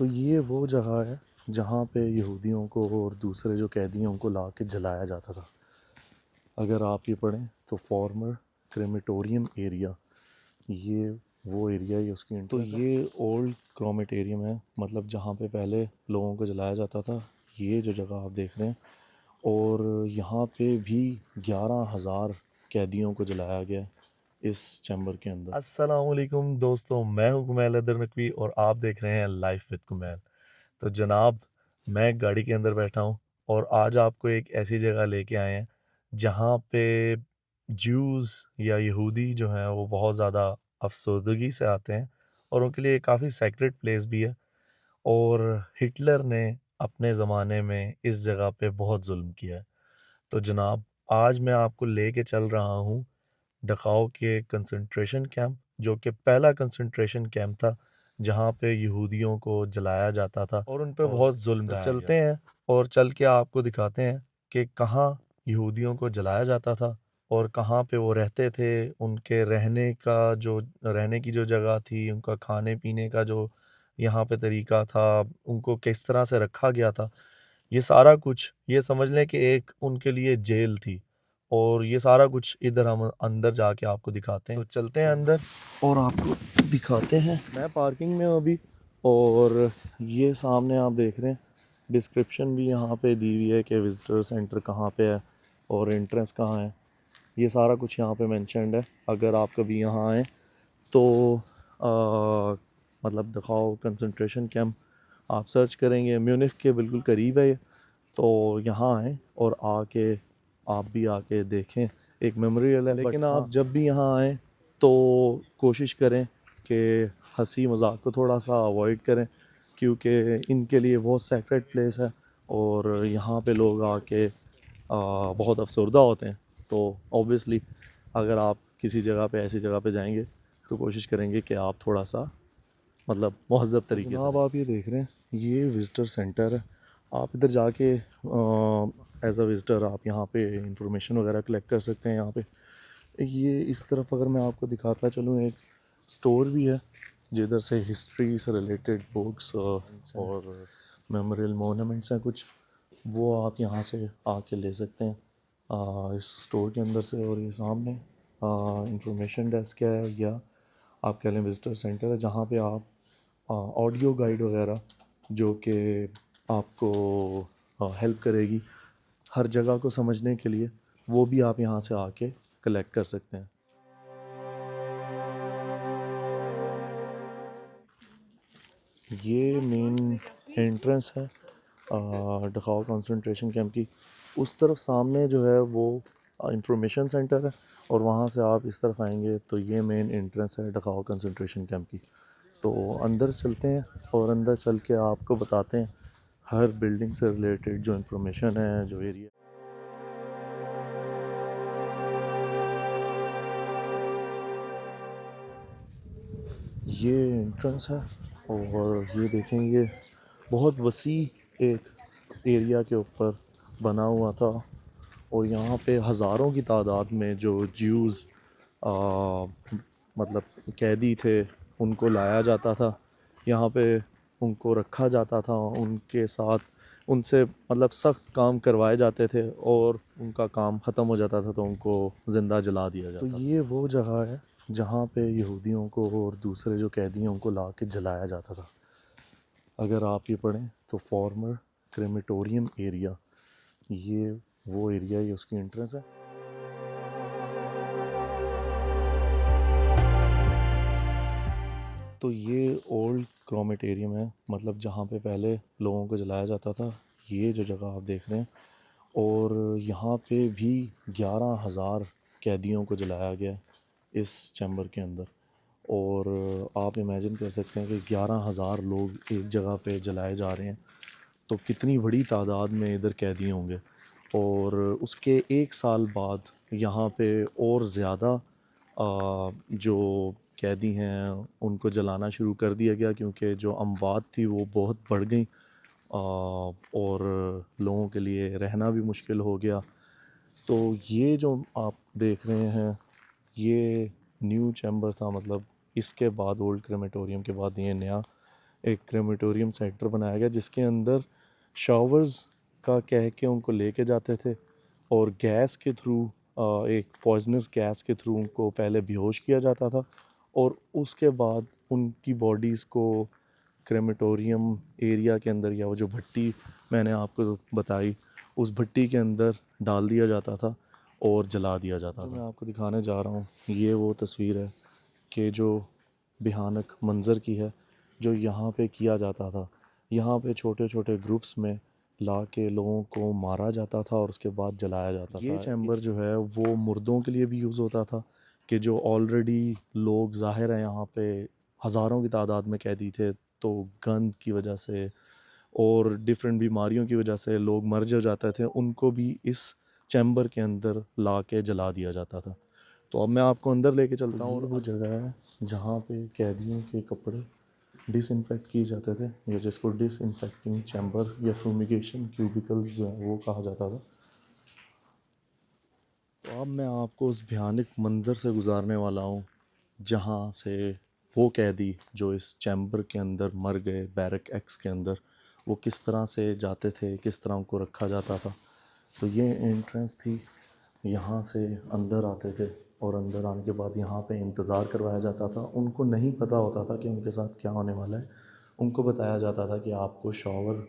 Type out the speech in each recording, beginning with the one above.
तो ये वो जगह है जहाँ पे यहूदियों को और दूसरे जो कैदियों को ला के जलाया जाता था। अगर आप ये पढ़ें तो फॉर्मर क्रेमेटोरियम एरिया, ये वो एरिया ही उसकी तो ये ओल्ड क्रोमेटेरियम है, मतलब जहाँ पे पहले लोगों को जलाया जाता था। ये जो जगह आप देख रहे हैं, और यहाँ पे भी 11,000 कैदियों को जलाया गया इस चैम्बर के अंदर। अस्सलामुअलैकुम दोस्तों, मैं हूँ कुमैल अदर नकवी और आप देख रहे हैं लाइफ विद कुमैल। तो जनाब, मैं गाड़ी के अंदर बैठा हूँ और आज आपको एक ऐसी जगह लेके आए हैं जहाँ पे ज्यूज़ या यहूदी जो हैं वो बहुत ज़्यादा अफसरदगी से आते हैं और उनके लिए काफ़ी सेक्रेट प्लेस भी है। और हिटलर ने अपने ज़माने में इस जगह पे बहुत जुल्म किया है। तो जनाब, आज मैं आपको लेके चल रहा हूँ डकाउ के कंसंट्रेशन कैंप, जो कि पहला कंसंट्रेशन कैंप था जहाँ पे यहूदियों को जलाया जाता था और उन पे बहुत जुल्म ढाया गया। चलते हैं और चल के आपको दिखाते हैं कि कहाँ यहूदियों को जलाया जाता था और कहाँ पे वो रहते थे, उनके रहने की जो जगह थी, उनका खाने पीने का जो यहाँ पे तरीका था, उनको किस तरह से रखा गया था। ये सारा कुछ, ये समझ लें कि एक उनके लिए जेल थी। और ये सारा कुछ इधर हम अंदर जाके आपको दिखाते हैं। तो चलते हैं अंदर और आपको दिखाते हैं। मैं पार्किंग में हूँ अभी, और ये सामने आप देख रहे हैं डिस्क्रिप्शन भी यहाँ पे दी हुई है कि विज़िटर सेंटर कहाँ पे है और एंट्रेंस कहाँ है। ये सारा कुछ यहाँ पे मेंशन्ड है। अगर आप कभी यहाँ आएँ तो मतलब दखाओ कंसंट्रेशन कैंप आप सर्च करेंगे, म्यूनिख के बिल्कुल करीब है ये। तो यहाँ आएँ और आके आप भी आके देखें, एक मेमोरियल है। लेकिन आप जब भी यहाँ आएँ तो कोशिश करें कि हंसी मजाक को थोड़ा सा अवॉइड करें, क्योंकि इनके लिए बहुत सेक्रेट प्लेस है और यहाँ पे लोग आके बहुत अफसरदा होते हैं। तो ऑब्वियसली अगर आप किसी जगह पे ऐसी जगह पे जाएंगे तो कोशिश करेंगे कि आप थोड़ा सा मतलब महज़ब तरीके से। जनाब, आप ये देख रहे हैं, ये विज़िटर सेंटर है। आप इधर जाके एज अ विज़िटर आप यहाँ पे इंफॉर्मेशन वगैरह कलेक्ट कर सकते हैं। यहाँ पे ये इस तरफ अगर मैं आपको दिखाता चलूँ, एक स्टोर भी है जिधर से हिस्ट्री से रिलेटेड बुक्स और मेमोरियल मोनूमेंट्स हैं कुछ, वो आप यहाँ से आके ले सकते हैं इस स्टोर के अंदर से। और ये सामने इंफॉर्मेशन डेस्क है, या आप कह लें विज़िटर सेंटर है, जहाँ पे आप ऑडियो गाइड वगैरह जो कि आपको हेल्प करेगी हर जगह को समझने के लिए, वो भी आप यहाँ से आके कलेक्ट कर सकते हैं। ये मेन एंट्रेंस है डखाओ कंसंट्रेशन कैंप की। उस तरफ सामने जो है वो इंफॉर्मेशन सेंटर है, और वहाँ से आप इस तरफ आएंगे तो ये मेन एंट्रेंस है डखाओ कंसंट्रेशन कैंप की। तो अंदर चलते हैं और अंदर चल के आपको बताते हैं हर बिल्डिंग से रिलेटेड जो इंफॉर्मेशन है, जो एरिया। ये एंट्रेंस है, और ये देखेंगे बहुत वसी एक एरिया के ऊपर बना हुआ था, और यहाँ पे हज़ारों की तादाद में जो ज्यूज़ मतलब कैदी थे उनको लाया जाता था यहाँ पे, उनको रखा जाता था, उनके साथ उनसे मतलब सख्त काम करवाए जाते थे, और उनका काम ख़त्म हो जाता था तो उनको ज़िंदा जला दिया जाता था। तो ये वो जगह है जहाँ पे यहूदियों को और दूसरे जो कैदियों को ला के जलाया जाता था। अगर आप ये पढ़ें तो फॉर्मर क्रेमेटोरियम एरिया, ये वो एरिया ही उसकी एंट्रेंस है। तो ये ओल्ड क्रोमेटेरियम है, मतलब जहाँ पे पहले लोगों को जलाया जाता था। ये जो जगह आप देख रहे हैं, और यहाँ पे भी 11,000 कैदियों को जलाया गया इस चैम्बर के अंदर। और आप इमेजिन कर सकते हैं कि 11,000 लोग एक जगह पे जलाए जा रहे हैं, तो कितनी बड़ी तादाद में इधर कैदी होंगे। और उसके एक साल बाद यहाँ पे और ज़्यादा जो कैदी हैं उनको जलाना शुरू कर दिया गया, क्योंकि जो अमवात थी वो बहुत बढ़ गई और लोगों के लिए रहना भी मुश्किल हो गया। तो ये जो आप देख रहे हैं, ये न्यू चैम्बर था, मतलब इसके बाद ओल्ड क्रेमेटोरियम के बाद ये नया एक क्रेमेटोरियम सेंटर बनाया गया जिसके अंदर शावर्स का कह के उनको लेके जाते थे और गैस के थ्रू एक पॉइजनस गैस के थ्रू उनको पहले बेहोश किया जाता था और उसके बाद उनकी बॉडीज़ को क्रेमेटोरियम एरिया के अंदर या वो जो भट्टी मैंने आपको बताई उस भट्टी के अंदर डाल दिया जाता था और जला दिया जाता था। मैं आपको दिखाने जा रहा हूँ, ये वो तस्वीर है कि जो भयानक मंज़र की है जो यहाँ पे किया जाता था। यहाँ पे छोटे छोटे ग्रुप्स में ला के लोगों को मारा जाता था और उसके बाद जलाया जाता था। ये चैम्बर जो है वो मुर्दों के लिए भी यूज़ होता था कि जो ऑलरेडी लोग ज़ाहिर है यहाँ पे हज़ारों की तादाद में कैदी थे, तो गंद की वजह से और डिफरेंट बीमारियों की वजह से लोग मर जो जाते थे, उनको भी इस चैम्बर के अंदर ला के जला दिया जाता था। तो अब मैं आपको अंदर लेके चलता हूँ और वो जगह है जहाँ पे कैदियों के कपड़े डिसइंफेक्ट किए जाते थे या जिसको डिसइंफेक्टिंग चैम्बर या फ्यूमिगेशन क्यूबिकल्स जो है वो कहा जाता था। तो अब मैं आपको उस भयानक मंज़र से गुजारने वाला हूँ जहाँ से वो कैदी जो इस चैम्बर के अंदर मर गए बैरक एक्स के अंदर, वो किस तरह से जाते थे, किस तरह उनको रखा जाता था। तो ये एंट्रेंस थी, यहाँ से अंदर आते थे और अंदर आने के बाद यहाँ पे इंतज़ार करवाया जाता था। उनको नहीं पता होता था कि उनके साथ क्या होने वाला है। उनको बताया जाता था कि आपको शॉवर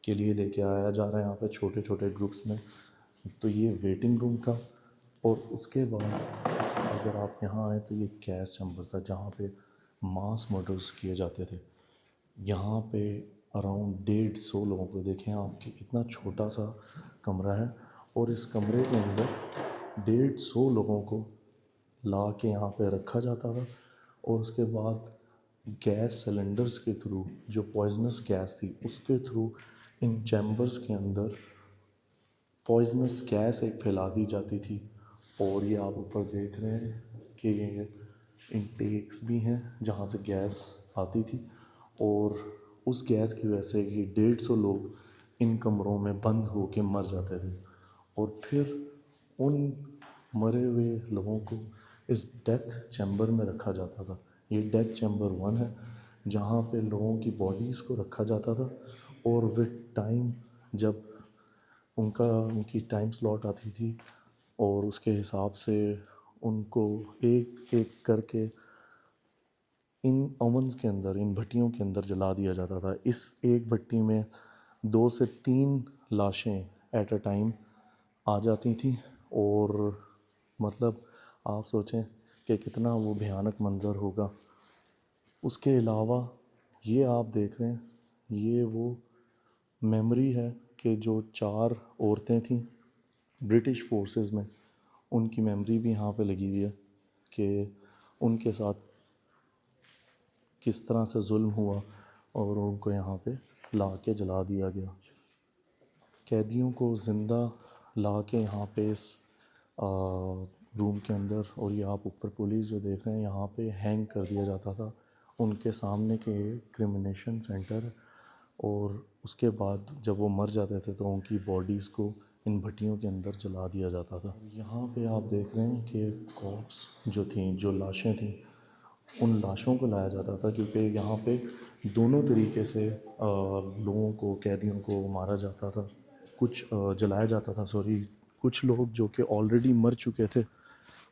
के लिए लेके आया जा रहा है यहाँ पे छोटे छोटे ग्रुप्स में। तो ये वेटिंग रूम था और उसके बाद अगर आप यहाँ आए तो ये गैस चैम्बर था जहाँ पे मास मर्डर्स किए जाते थे। यहाँ पे अराउंड 150 लोगों को, देखें आप कि कितना छोटा सा कमरा है और इस कमरे के अंदर 150 लोगों को ला के यहाँ पे रखा जाता था और उसके बाद गैस सिलेंडर्स के थ्रू जो पॉइजनस गैस थी उसके थ्रू इन चैम्बर्स के अंदर पॉइजनस गैस एक फैला दी जाती थी। और ये आप ऊपर देख रहे हैं कि ये इंटेक्स भी हैं जहाँ से गैस आती थी और उस गैस की वजह से ये 150 लोग इन कमरों में बंद होके मर जाते थे और फिर उन मरे हुए लोगों को इस डेथ चैम्बर में रखा जाता था। ये डेथ चैम्बर 1 है जहाँ पे लोगों की बॉडीज़ को रखा जाता था और विद टाइम जब उनकी टाइम स्लॉट आती थी और उसके हिसाब से उनको एक एक करके इन ओवन्स के अंदर, इन भट्टियों के अंदर जला दिया जाता था। इस एक भट्टी में 2 से 3 लाशें एट अ टाइम आ जाती थी और मतलब आप सोचें कि कितना वो भयानक मंज़र होगा। उसके अलावा ये आप देख रहे हैं, ये वो मेमोरी है कि जो 4 औरतें थीं ब्रिटिश फोर्सेस में, उनकी मेमोरी भी यहाँ पे लगी हुई है कि उनके साथ किस तरह से जुल्म हुआ और उनको यहाँ पे ला के जला दिया गया। कैदियों को ज़िंदा ला के यहाँ पे इस रूम के अंदर, और ये आप ऊपर पुलिस जो देख रहे हैं यहाँ पे हैंग कर दिया जाता था उनके सामने के क्रिमिनेशन सेंटर। और उसके बाद जब वो मर जाते थे तो उनकी बॉडीज़ को इन भट्टियों के अंदर जला दिया जाता था। यहाँ पे आप देख रहे हैं कि कॉप्स जो थी, जो लाशें थीं, उन लाशों को लाया जाता था क्योंकि यहाँ पे दोनों तरीके से लोगों को, कैदियों को मारा जाता था। कुछ जलाया जाता था, सॉरी, कुछ लोग जो कि ऑलरेडी मर चुके थे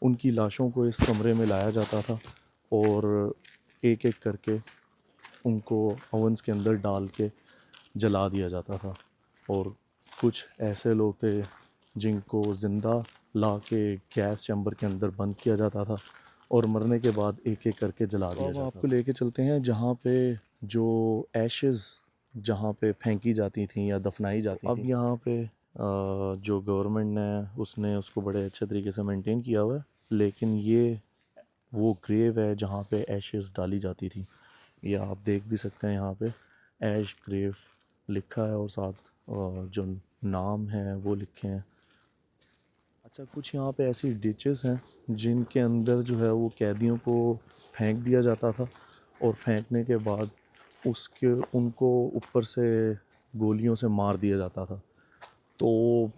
उनकी लाशों को इस कमरे में लाया जाता था और एक एक करके उनको ओवन्स के अंदर डाल के जला दिया जाता था। और कुछ ऐसे लोग थे जिनको ज़िंदा ला के गैस चैम्बर के अंदर बंद किया जाता था और मरने के बाद एक एक करके जला दिया जाता था। आपको लेके चलते हैं जहाँ पे जो एशेज़ जहाँ पे फेंकी जाती थी या दफनाई जाती थी। अब यहाँ पे जो गवर्नमेंट ने उसने उसको बड़े अच्छे तरीके से मेंटेन किया हुआ है, लेकिन ये वो ग्रेव है जहाँ पे एशेज़ डाली जाती थी। ये आप देख भी सकते हैं, यहाँ पे ऐश ग्रेव लिखा है और साथ जो नाम है वो लिखे हैं। अच्छा, कुछ यहाँ पे ऐसी डिचेस हैं जिनके अंदर जो है वो कैदियों को फेंक दिया जाता था और फेंकने के बाद उसके उनको ऊपर से गोलियों से मार दिया जाता था। तो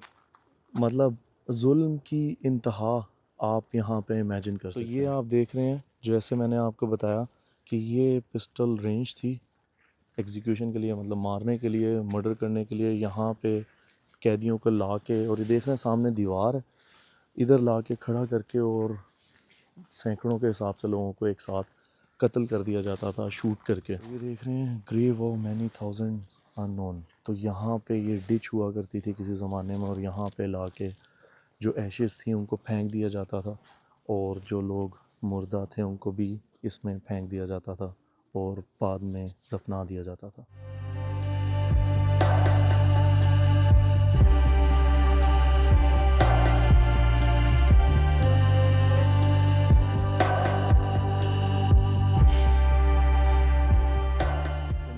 मतलब जुल्म की इंतहा आप यहाँ पे इमेजिन कर सकते हैं। तो ये आप देख रहे हैं, जैसे मैंने आपको बताया कि ये पिस्टल रेंज थी एग्जीक्यूशन के लिए, मतलब मारने के लिए, मर्डर करने के लिए यहाँ पे कैदियों को ला के, और ये देख रहे हैं सामने दीवार है, इधर ला के खड़ा करके और सैकड़ों के हिसाब से लोगों को एक साथ कत्ल कर दिया जाता था शूट करके। ये देख रहे हैं grave of many thousand unknown. तो यहाँ पे ये डिच हुआ करती थी किसी ज़माने में, और यहाँ पे ला के जो एशेस थी उनको फेंक दिया जाता था, और जो लोग मुर्दा थे उनको भी इसमें फेंक दिया जाता था और बाद में दफना दिया जाता था।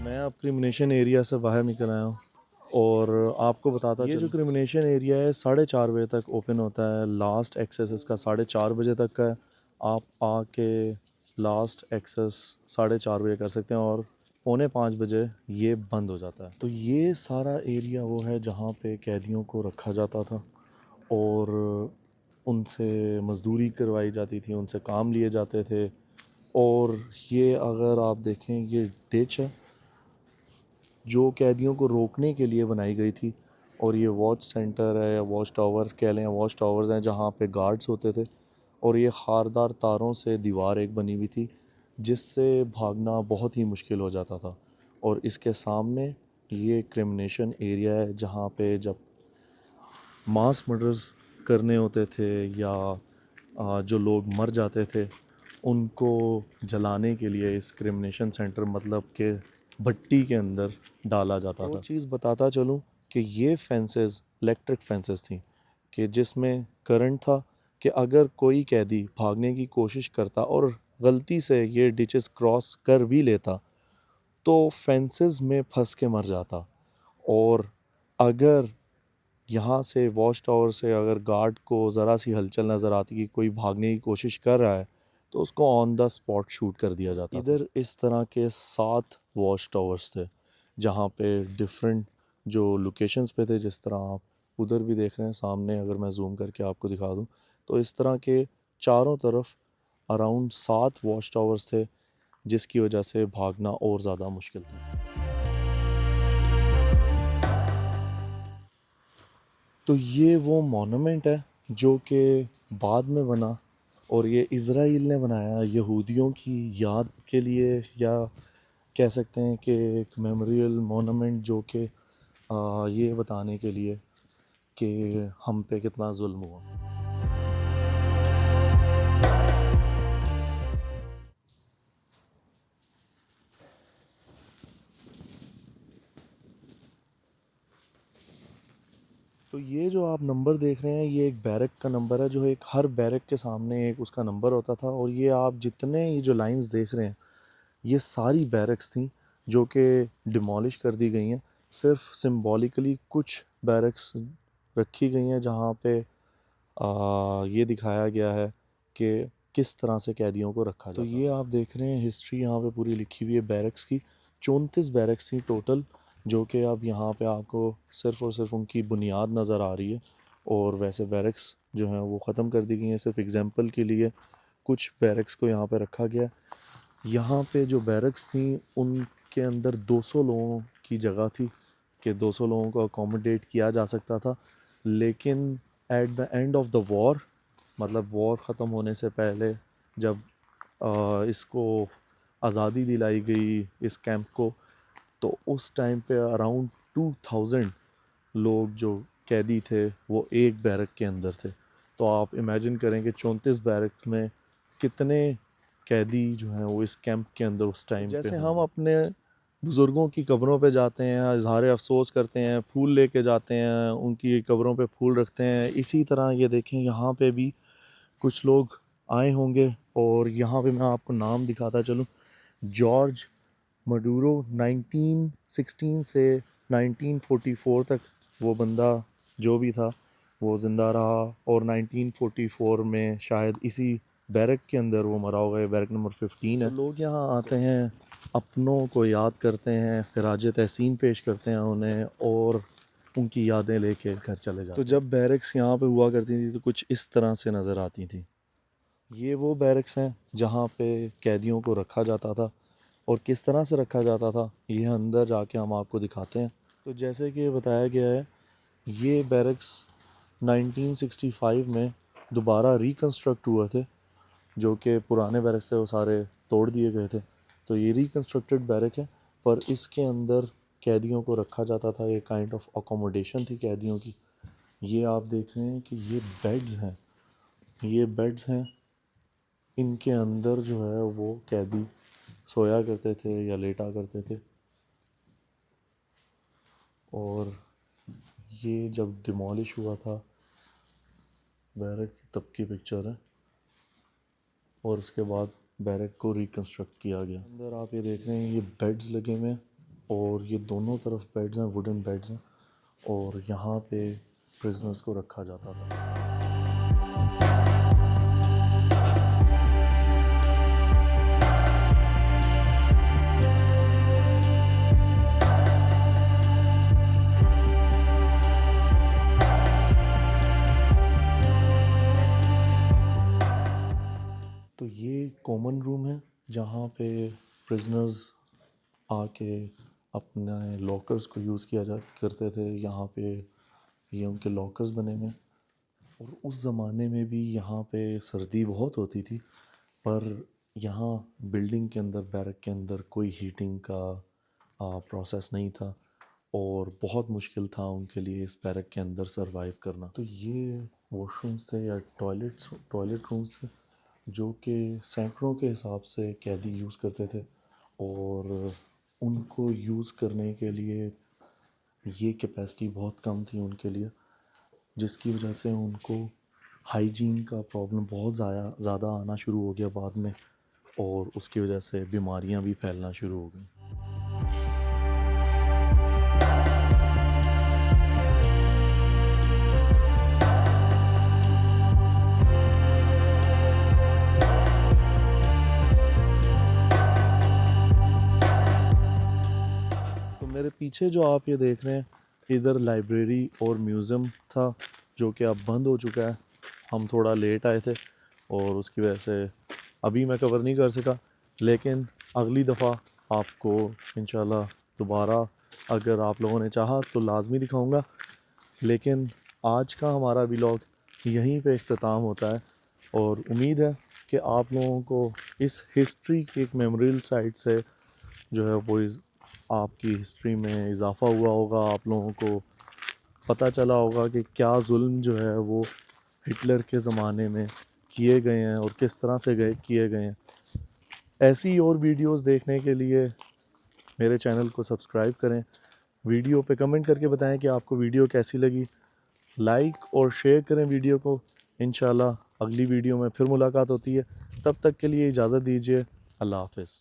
मैं अब क्रिमिनेशन एरिया से बाहर निकल आया हूँ और आपको बताता, ये जो क्रिमिनेशन एरिया है 4:30 बजे तक ओपन होता है। लास्ट एक्सेस इसका 4:30 बजे तक का है। आप आके लास्ट एक्सेस 4:30 बजे कर सकते हैं और 4:45 बजे ये बंद हो जाता है। तो ये सारा एरिया वो है जहाँ पे कैदियों को रखा जाता था और उनसे मज़दूरी करवाई जाती थी, उनसे काम लिए जाते थे। और ये अगर आप देखें, ये डिच है जो कैदियों को रोकने के लिए बनाई गई थी, और ये वॉच सेंटर है या वॉच टावर कह लें, वॉच टावर्स हैं जहाँ पे गार्ड्स होते थे। और ये खारदार तारों से दीवार एक बनी हुई थी जिससे भागना बहुत ही मुश्किल हो जाता था। और इसके सामने ये क्रिमिनेशन एरिया है जहाँ पे जब मास मर्डर्स करने होते थे या जो लोग मर जाते थे उनको जलाने के लिए इस क्रिमिनेशन सेंटर, मतलब के भट्टी के अंदर डाला जाता था। वो चीज़ बताता चलूँ कि ये फेंसेस इलेक्ट्रिक फेंसेस थी कि जिसमें करंट था कि अगर कोई कैदी भागने की कोशिश करता और गलती से ये डिचेस क्रॉस कर भी लेता तो फेंसेस में फंस के मर जाता। और अगर यहाँ से वॉच टावर से अगर गार्ड को ज़रा सी हलचल नज़र आती कि कोई भागने की कोशिश कर रहा है तो उसको ऑन द स्पॉट शूट कर दिया जाता। इधर इस तरह के 7 वॉच टावर्स थे जहाँ पे डिफरेंट जो लोकेशंस पे थे, जिस तरह आप उधर भी देख रहे हैं सामने, अगर मैं जूम करके आपको दिखा दूँ तो इस तरह के चारों तरफ अराउंड 7 वॉच टावर्स थे जिसकी वजह से भागना और ज़्यादा मुश्किल था। तो ये वो मोनूमेंट है जो कि बाद में बना, और ये इज़राइल ने बनाया यहूदियों की याद के लिए, या कह सकते हैं कि एक मेमोरियल मोनूमेंट जो कि ये बताने के लिए कि हम पे कितना जुल्म हुआ। तो ये जो आप नंबर देख रहे हैं ये एक बैरक का नंबर है, जो एक हर बैरक के सामने एक उसका नंबर होता था। और ये आप जितने ये जो लाइंस देख रहे हैं ये सारी बैरक्स थी जो कि डिमोलिश कर दी गई हैं। सिर्फ सिंबॉलिकली कुछ बैरक्स रखी गई हैं जहाँ पे ये दिखाया गया है कि किस तरह से कैदियों को रखा जाता। तो ये आप देख रहे हैं हिस्ट्री यहाँ पे पूरी लिखी हुई है बैरक्स की। 34 बैरक्स थी टोटल, जो कि अब यहाँ पे आपको सिर्फ़ और सिर्फ उनकी बुनियाद नज़र आ रही है। और वैसे बैरक्स जो हैं वो ख़त्म कर दी गई हैं। सिर्फ एग्जांपल के लिए कुछ बैरक्स को यहाँ पे रखा गया। यहाँ पे जो बैरक्स थी उनके अंदर 200 लोगों की जगह थी कि 200 लोगों को अकोमोडेट किया जा सकता था। लेकिन at the end of the war, मतलब वॉर ख़त्म होने से पहले जब इसको आज़ादी दिलाई गई इस कैंप को, तो उस टाइम पे अराउंड 2000 लोग जो कैदी थे वो एक बैरक के अंदर थे। तो आप इमेजिन करें कि 34 बैरक में कितने कैदी जो हैं वो इस कैंप के अंदर उस टाइम पे। जैसे हम अपने बुज़ुर्गों की कब्रों पे जाते हैं, इज़हार अफ़सोस करते हैं, फूल लेके जाते हैं, उनकी कब्रों पे फूल रखते हैं, इसी तरह ये देखें यहाँ पे भी कुछ लोग आए होंगे। और यहाँ पे मैं आपको नाम दिखाता चलूँ, जॉर्ज मडूरो 1916 से 1944 तक वो बंदा जो भी था वो ज़िंदा रहा, और 1944 में शायद इसी बैरक के अंदर वो मरा होगा। ये बैरक नंबर 15 है। तो लोग यहाँ आते हैं, अपनों को याद करते हैं, खिराज तहसीन पेश करते हैं उन्हें, और उनकी यादें लेके घर चले जाते हैं। तो जब बैरक्स यहाँ पे हुआ करती थी तो कुछ इस तरह से नज़र आती थी। ये वो बैरक्स हैं जहाँ पे कैदियों को रखा जाता था। और किस तरह से रखा जाता था ये अंदर जाके हम आपको दिखाते हैं। तो जैसे कि बताया गया है, ये बैरक्स 1965 में दोबारा रिकन्स्ट्रक्ट हुए थे, जो कि पुराने बैरक्स थे वो सारे तोड़ दिए गए थे। तो ये रिकन्स्ट्रक्टेड बैरक है, पर इसके अंदर कैदियों को रखा जाता था। ये काइंड ऑफ अकोमोडेशन थी कैदियों की। ये आप देख रहे हैं कि ये बेड्स हैं, ये बेड्स हैं, इनके अंदर जो है वो कैदी सोया करते थे या लेटा करते थे। और ये जब डिमोलिश हुआ था बैरक, तब की पिक्चर है, और उसके बाद बैरक को रिकन्स्ट्रक्ट किया गया। अंदर आप ये देख रहे हैं ये बेड्स लगे हुए हैं, और ये दोनों तरफ बेड्स हैं, वुडन बेड्स हैं, और यहाँ पे प्रिजनर्स को रखा जाता था। तो ये कॉमन रूम है जहाँ पे प्रिजनर्स आके अपने लॉकर्स को यूज़ किया जा करते थे। यहाँ पे ये उनके लॉकर्स बने हुए हैं। और उस ज़माने में भी यहाँ पे सर्दी बहुत होती थी, पर यहाँ बिल्डिंग के अंदर, बैरक के अंदर कोई हीटिंग का प्रोसेस नहीं था, और बहुत मुश्किल था उनके लिए इस बैरक के अंदर सरवाइव करना। तो ये वॉशरूम्स थे या टॉयलेट रूम्स थे, जो कि सैकड़ों के हिसाब से कैदी यूज़ करते थे, और उनको यूज़ करने के लिए ये कैपेसिटी बहुत कम थी उनके लिए, जिसकी वजह से उनको हाइजीन का प्रॉब्लम बहुत ज़्यादा आना शुरू हो गया बाद में, और उसकी वजह से बीमारियां भी फैलना शुरू हो गई। तो मेरे पीछे जो आप ये देख रहे हैं, इधर लाइब्रेरी और म्यूज़ियम था, जो कि अब बंद हो चुका है। हम थोड़ा लेट आए थे और उसकी वजह से अभी मैं कवर नहीं कर सका, लेकिन अगली दफ़ा आपको इंशाल्लाह दोबारा, अगर आप लोगों ने चाहा तो लाजमी दिखाऊंगा। लेकिन आज का हमारा व्लॉग यहीं पे इख्तिताम होता है, और उम्मीद है कि आप लोगों को इस हिस्ट्री की एक मेमोरियल साइट से जो है वो आपकी हिस्ट्री में इजाफ़ा हुआ होगा। आप लोगों को पता चला होगा कि क्या जुल्म जो है वो हिटलर के ज़माने में किए गए हैं और किस तरह से किए गए हैं। ऐसी और वीडियोस देखने के लिए मेरे चैनल को सब्सक्राइब करें। वीडियो पे कमेंट करके बताएं कि आपको वीडियो कैसी लगी। लाइक और शेयर करें वीडियो को। इंशाल्लाह अगली वीडियो में फिर मुलाकात होती है। तब तक के लिए इजाज़त दीजिए। अल्लाह हाफ़िज़।